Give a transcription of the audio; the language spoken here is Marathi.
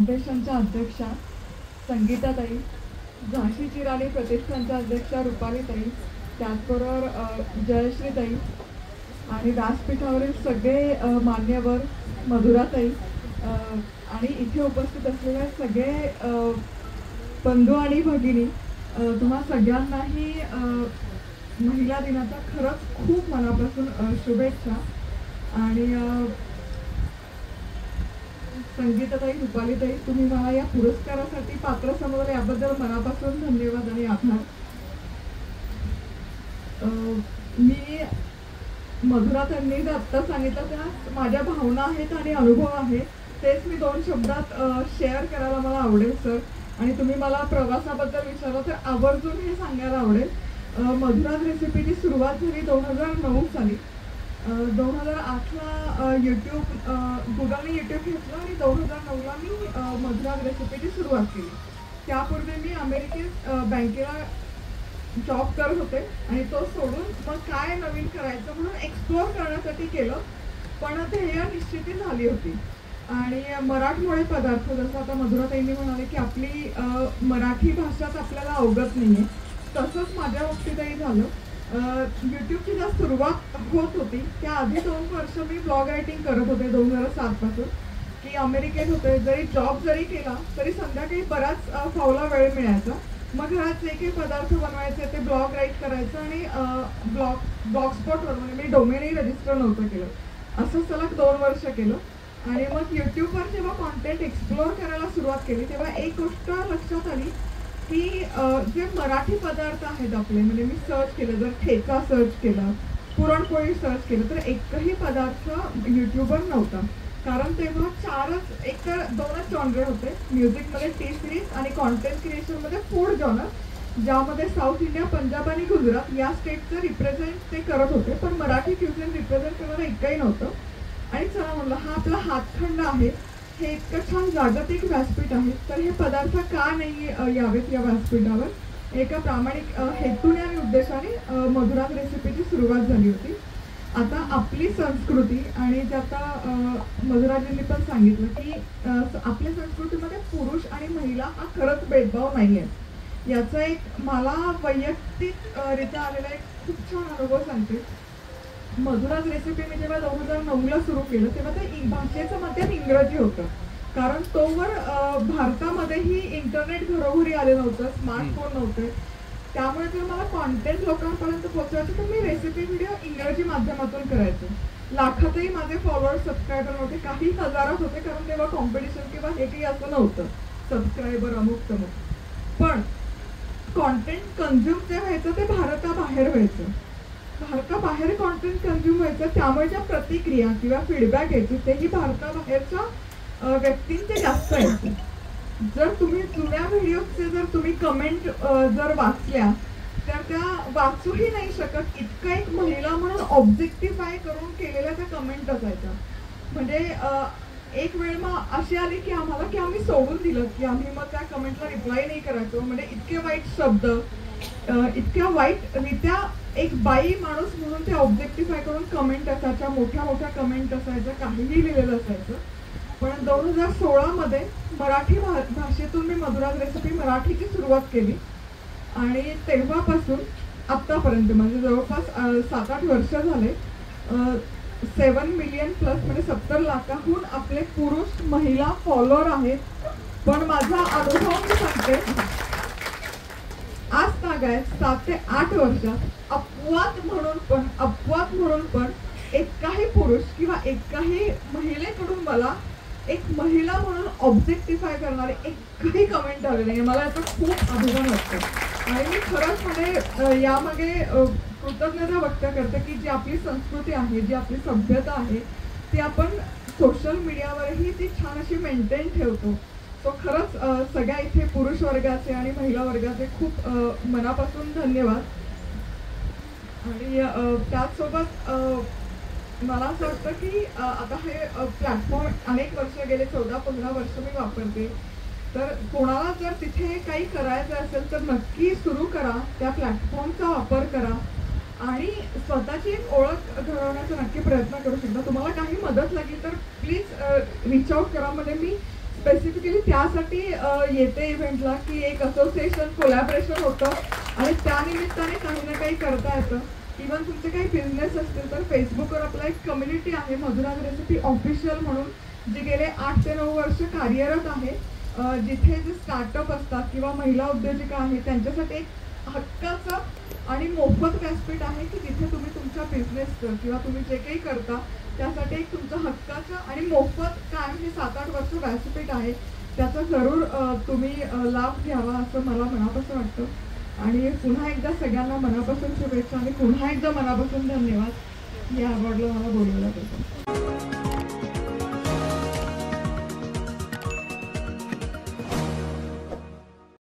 फाउंडेशनच्या अध्यक्षा संगीताताई, झाशीची राणी प्रतिष्ठानच्या अध्यक्षा रुपालीताई, त्याचबरोबर जयश्रीताई आणि व्यासपीठावरील सगळे मान्यवर, मधुराताई आणि इथे उपस्थित असलेले सगळे बंधू आणि भगिनी, तुम्हा सगळ्यांनाही महिला दिनाच्या खरंच खूप मनापासून शुभेच्छा. आणि संगीताताई, रुपालीताई, तुम्ही मला या पुरस्कारासाठी पात्र समजले याबद्दल मनापासून धन्यवाद आणि आभार. मी मधुराताईंनी जे आत्ता सांगितलं त्या माझ्या भावना आहेत आणि अनुभव आहे, तेच मी 2 शब्दात शेअर करायला मला आवडेल सर. आणि तुम्ही मला प्रवासाबद्दल विचारलं तर आवर्जून हे सांगायला आवडेल. मधुराज रेसिपीची सुरुवात झाली 2009 साली. 2008ला गुगलने यूट्यूब घेतलं आणि 2009ला मी मधुराज रेसिपीची सुरुवात केली. त्यापूर्वी मी अमेरिकेत बँकेला जॉब करत होते आणि तो सोडून मग काय नवीन करायचं म्हणून एक्सप्लोअर करण्यासाठी केलं. पण ध्येय निश्चिती झाली होती. आणि मराठमोळे पदार्थ, जसं आता मधुराताईंनी म्हणाले की आपली मराठी भाषाच आपल्याला अवगत नाही आहे, तसंच माझ्या बाबतीतही झालं. यूट्यूबची जेव्हा सुरुवात होत होती त्या आधी 2 वर्ष मी ब्लॉग रायटिंग करत होते 2007 पासून, की अमेरिकेत होते. जॉब जरी केला तरी संध्याकाळी बराच फावला वेळ मिळायचा. मग घरात जे काही पदार्थ बनवायचे ते ब्लॉग राईट करायचं आणि ब्लॉगस्पॉटवर, म्हणजे मी डोमेनही रजिस्टर नव्हतं केलं, असं सलग 2 वर्ष केलं. आणि मग यूट्यूबवर जेव्हा कॉन्टेंट एक्सप्लोअर करायला सुरुवात केली तेव्हा एक गोष्ट लक्षात आली की जे मराठी पदार्थ आहेत आपले, म्हणजे मी सर्च केलं, जर ठेचा सर्च केला, पुरणपोळी सर्च केलं, तर एकही पदार्थ यूट्यूबवर नव्हता. कारण तेव्हा एकतर 2च जॉनर होते, म्युझिकमध्ये टी सिरीज आणि कॉन्टेंट क्रिएशनमध्ये फूड जॉनर, ज्यामध्ये साऊथ इंडिया, पंजाब आणि गुजरात या स्टेटचं रिप्रेझेंट ते करत होते, पण मराठी क्युझिन रिप्रेझेंट करणारं एकही नव्हतं. आणि चला म्हणलं, हा आपला हातखंड आहे, हे इतकं छान जागतिक व्यासपीठ आहे, तर हे पदार्थ का नाही यावेत या व्यासपीठावर. एका प्रामाणिक हेतूने आणि उद्देशाने मधुराज रेसिपीची सुरुवात झाली होती. आता आपली संस्कृती, आणि जे आता मधुराजींनी पण सांगितलं की आपल्या संस्कृतीमध्ये पुरुष आणि महिला हा खरंच भेदभाव नाही आहे. याचा एक मला वैयक्तिकरित्या आलेला एक खूप छान अनुभव सांगते. मधुराज रेसिपी मी जेव्हा 2009ला सुरू केलं तेव्हा ते भाषेचं माध्यम इंग्रजी होतं. कारण तोवर भारतामध्येही इंटरनेट घरोघरी आले नव्हतं, स्मार्टफोन नव्हते. त्यामुळे जर मला कॉन्टेंट लोकांपर्यंत पोहोचवायचं तर मी रेसिपी व्हिडिओ इंग्रजी माध्यमातून करायचे. लाखातही माझे फॉलोअर्स, सबस्क्रायबर नव्हते, काही हजारात होते, कारण तेव्हा कॉम्पिटिशन किंवा हे काही असं नव्हतं, सबस्क्रायबर अमुक तमुक. पण कॉन्टेंट कन्झ्युम जे व्हायचं ते भारताबाहेर व्हायचं. भारताबाहेर कॉन्टेंट कन्झ्युम व्हायचं, त्यामुळे ज्या प्रतिक्रिया किंवा फीडबॅक यायचे तेही भारताबाहेरच्या व्यक्तींचे जास्त यायचे. जर तुम्ही जुन्या व्हिडिओचे जर तुम्ही कमेंट जर वाचल्या तर त्या वाचूही नाही शकत, इतका एक महिला म्हणून ऑब्जेक्टिफाय करून केलेल्या त्या कमेंट असायच्या. म्हणजे एक वेळ मग अशी आली की आम्हाला की आम्ही सोडून दिलं, की आम्ही मग त्या कमेंटला रिप्लाय नाही करायचो. म्हणजे इतके वाईट शब्द, इतक्या वाईटरित्या एक बाई माणूस म्हणून ते ऑब्जेक्टिफाय करून कमेंट असायच्या, मोठ्या मोठ्या कमेंट असायच्या, काहीही लिहिलेलं असायचं. पण 2016 मध्ये मराठी भाषेतून मी मधुराज रेसिपी मराठीची सुरुवात केली आणि तेव्हापासून आत्तापर्यंत म्हणजे जवळपास 7-8 वर्ष झाले. 7 मिलियन प्लस, म्हणजे 70 लाखाहून आपले पुरुष महिला फॉलोअर आहेत. पण माझा अनुभव मी सांगते, आज तागाय 7 ते 8 वर्षात अपवाद म्हणून पण एकाही पुरुष किंवा एकाही महिलेकडून मला एक महिला म्हणून ऑब्जेक्टिफाय करणारे एकही कमेंट आले नाही. मला याचा खूप अभिमान वाटतो आणि मी खरंच म्हणजे यामागे कृतज्ञता व्यक्त करते की जी आपली संस्कृती आहे, जी आपली सभ्यता आहे, ती आपण सोशल मीडियावरही ती छान अशी मेंटेन ठेवतो. तो खरंच सगळ्या इथे पुरुष वर्गाचे आणि महिला वर्गाचे खूप मनापासून धन्यवाद. आणि त्याचसोबत मला असं वाटतं की आता हे प्लॅटफॉर्म अनेक वर्ष गेले, 14-15 वर्ष मी वापरते. तर कोणाला जर तिथे काही करायचं असेल तर नक्की सुरू करा, त्या प्लॅटफॉर्मचा वापर करा आणि स्वतःची एक ओळख घडवण्याचा नक्की प्रयत्न करू शकता. तुम्हाला काही मदत लागली तर प्लीज रीच आउट करा. म्हणजे मी स्पेसिफिकली त्यासाठी येते इव्हेंटला की एक असोसिएशन कोलॅबरेशन होतं आणि त्यानिमित्ताने काही ना काही करता येतं. इव्हन तुमचे काही बिझनेस असतील तर फेसबुकवर आपला एक कम्युनिटी आहे मधुराज रेसिपी ऑफिशियल म्हणून, जी गेले 8 ते 9 वर्ष कार्यरत आहे. जिथे जे स्टार्टअप असतात किंवा महिला उद्योजिका आहेत त्यांच्यासाठी एक हक्काचं आणि मोफत व्यासपीठ आहे की जिथे तुम्ही तुमच्या बिझनेसचं किंवा तुम्ही जे काही करता त्यासाठी एक तुमचं हक्काचं आणि मोफत कायम हे 7-8 वर्ष व्यासपीठ आहे. त्याचा जरूर तुम्ही लाभ घ्यावा असं मला मनापासून वाटतं. आणि पुन्हा एकदा सगळ्यांना मनापासून शुभेच्छा आणि पुन्हा एकदा मनापासून धन्यवाद या अवॉर्डला मला बोलवल्याबद्दल.